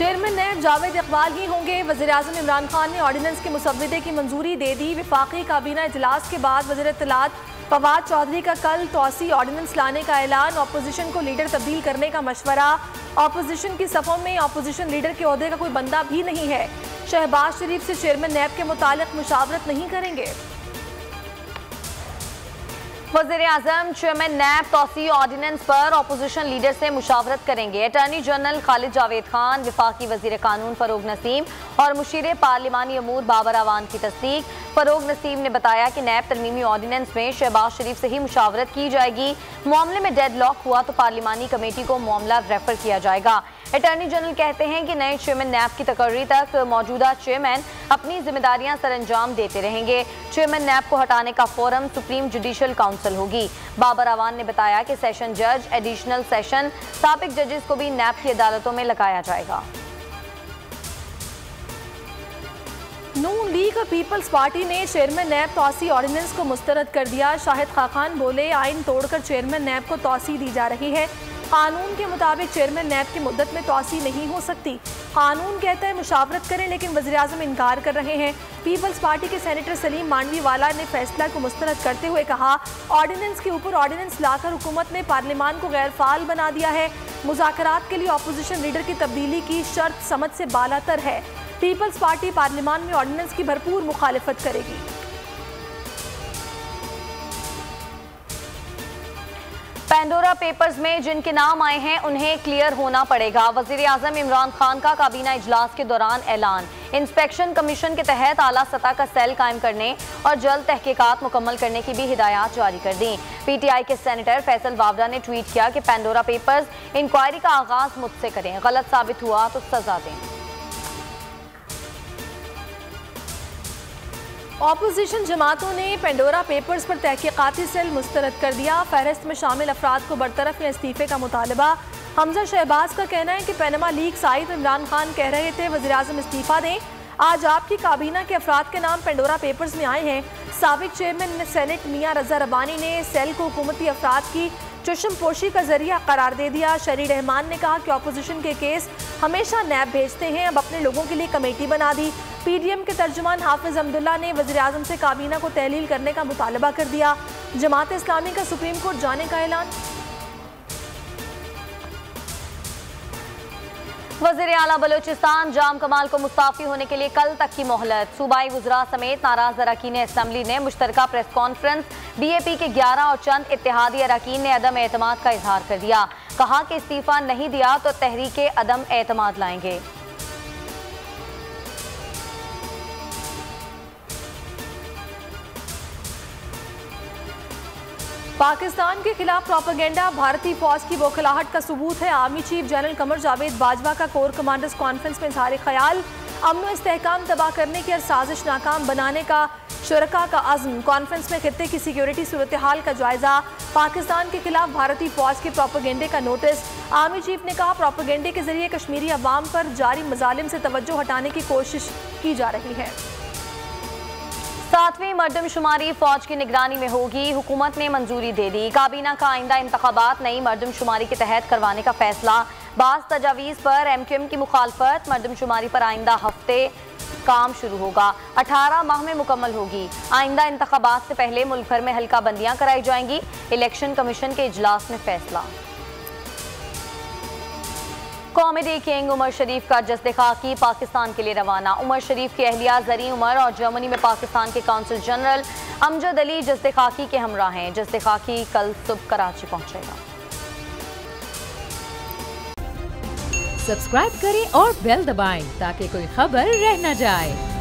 Chairman नैब जावेद इकबाल ही होंगे। वज़ीर-ए-आज़म इमरान खान ने ऑर्डिनेंस के मुसव्विदे की मंजूरी दे दी। वफाकी काबीना इजलास के बाद वज़ीर इत्तलात फवाद चौधरी का कल तौसी ऑर्डिनेंस लाने का ऐलान। अपोजिशन को लीडर तब्दील करने का मशवरा। अपोजिशन की सफ़ों में अपोजिशन लीडर के ओहदे का कोई बंदा भी नहीं है। शहबाज शरीफ से चेयरमैन नैब के मुतालिक मुशावरत नहीं करेंगे। वज़ीर-ए-आज़म चेयरमैन नैब तौसी ऑर्डिनेंस पर अपोजिशन लीडर से मुशावरत करेंगे। अटॉर्नी जनरल खालिद जावेद खान, वफाकी वज़ीर कानून फ़रोग नसीम और मुशीर पार्लिमानी अमूर बाबर अवान की तस्दीक। फ़रोग नसीम ने बताया कि नैब तरमीमी ऑर्डिनेंस में शहबाज शरीफ से ही मुशावरत की जाएगी। मामले में डेड लॉक हुआ तो पार्लिमानी कमेटी को मामला रेफर किया जाएगा। अटॉर्नी जनरल कहते हैं कि नए चेयरमैन नैब की तकर्री तक मौजूदा चेयरमैन अपनी जिम्मेदारियां सरअंजाम देते रहेंगे। चेयरमैन नैब को हटाने का फोरम सुप्रीम जुडिशल काउंसिल होगी। बाबर अवान ने बताया कि सेशन जज, एडिशनल सेशन, साबिक जजेस को भी नैब की अदालतों में लगाया जाएगा। नून लीग और पीपल्स पार्टी ने चेयरमैन नैब तौसी ऑर्डिनेंस को मुस्तरद कर दिया। शाहिद खाखान बोले, आइन तोड़कर चेयरमैन नैब को तौसी दी जा रही है। कानून के मुताबिक चेयरमैन नैब की मुद्दत में तौसी नहीं हो सकती। कानून कहता है मुशावरत करें, लेकिन वज़ीर-ए-आज़म इनकार कर रहे हैं। पीपल्स पार्टी के सेनेटर सलीम मांडवीवाला ने फैसला को मुस्तरद करते हुए कहा, ऑर्डिनेंस के ऊपर ऑर्डिनेंस लाकर हुकूमत ने पार्लियामान को गैर फाल बना दिया है। मुज़ाकरात के लिए अपोजिशन लीडर की तब्दीली की शर्त समझ से बालातर है। पीपल्स पार्टी पार्लियामान में ऑर्डिनेंस की भरपूर मुखालिफत करेगी। पेंडोरा पेपर्स में जिनके नाम आए हैं उन्हें क्लियर होना पड़ेगा। वज़ीर-ए-आज़म इमरान खान का काबीना इजलास के दौरान ऐलान। इंस्पेक्शन कमीशन के तहत आला सतह का सेल कायम करने और जल्द तहकीकात मुकम्मल करने की भी हिदायत जारी कर दी। PTI के सेनेटर फैसल वावड़ा ने ट्वीट किया कि पेंडोरा पेपर्स इंक्वायरी का आगाज मुझसे करें, गलत साबित हुआ तो सजा दें। ऑपोजिशन जमातों ने पेंडोरा पेपर्स पर तहकीकाती सेल मुस्तरद कर दिया। फहरिस्त में शामिल अफराद को बरतरफ या इस्तीफे का मुतालबा। हमजा शहबाज का कहना है कि पैनमा लीक्स आई तो इमरान खान कह रहे थे वज़ीर-ए-आज़म इस्तीफा दें। आज आपकी काबीना के अफराद के नाम पेंडोरा पेपर्स में आए हैं। साबिक चेयरमैन सेनेट मियां रजा रब्बानी ने सेल को हुकूमती अफराद की चश्म पोशी का जरिया करार दे दिया। शरी रहमान ने कहा कि अपोजिशन के केस हमेशा नैब भेजते हैं, अब अपने लोगों के लिए कमेटी बना दी। PDM के तर्जुमान हाफिज अब्दुल्ला ने वज़ीर-ए-आज़म से काबीना को तहलील करने का मुतालबा कर दिया। जमात इस्लामी का सुप्रीम कोर्ट जाने का ऐलान। वज़ीर आला बलूचिस्तान जाम कमाल को मुस्ताफ़ी होने के लिए कल तक की मोहलत। सूबाई वज़रा समेत नाराज अरकान असम्बली ने मुश्तरका प्रेस कॉन्फ्रेंस BAP के 11 और चंद इत्तेहादी अरकान ने अदम एतमाद का इजहार कर दिया। कहा कि इस्तीफ़ा नहीं दिया तो तहरीके अदम एतमाद लाएंगे। पाकिस्तान के खिलाफ प्रोपेगेंडा भारतीय फौज की बौखलाहट का सबूत है। Army chief general Qamar Javed Bajwa का कोर कमांडर्स कॉन्फ्रेंस में इज़हार ख्याल। अमन व इस्तेहकाम तबाह करने की साजिश नाकाम बनाने का शुरका का अज़्म। कॉन्फ्रेंस में खित्ते की सिक्योरिटी सूरत हाल का जायजा। पाकिस्तान के खिलाफ भारतीय फौज के प्रोपेगेंडे का नोटिस। आर्मी चीफ ने कहा, प्रोपेगेंडे के जरिए कश्मीरी अवाम पर जारी मजालिम से तवज्जो हटाने की कोशिश की जा रही है। 7वीं मर्दमशुमारी फौज की निगरानी में होगी। हुकूमत ने मंजूरी दे दी। काबीना का आइंदा इंतखाबात नई मर्दमशुमारी के तहत करवाने का फैसला। बाज़ तजावीज़ पर MQM की मुखालफत। मर्दमशुमारी पर आइंदा हफ्ते काम शुरू होगा। 18 माह में मुकम्मल होगी। आइंदा इंतखाबात से पहले मुल्क भर में हल्का बंदियां कराई जाएंगी। इलेक्शन कमीशन के इजलास में फैसला। कॉमेडी किंग उमर शरीफ का जस्दे खाकी पाकिस्तान के लिए रवाना। उमर शरीफ की अहलिया जरी उमर और जर्मनी में पाकिस्तान के काउंसिल जनरल अमजद अली जस्दे खाकी के हमरा हैं। जस्दे खाकी कल सुबह कराची पहुंचेगा। सब्सक्राइब करें और बेल दबाएं ताकि कोई खबर रह न जाए।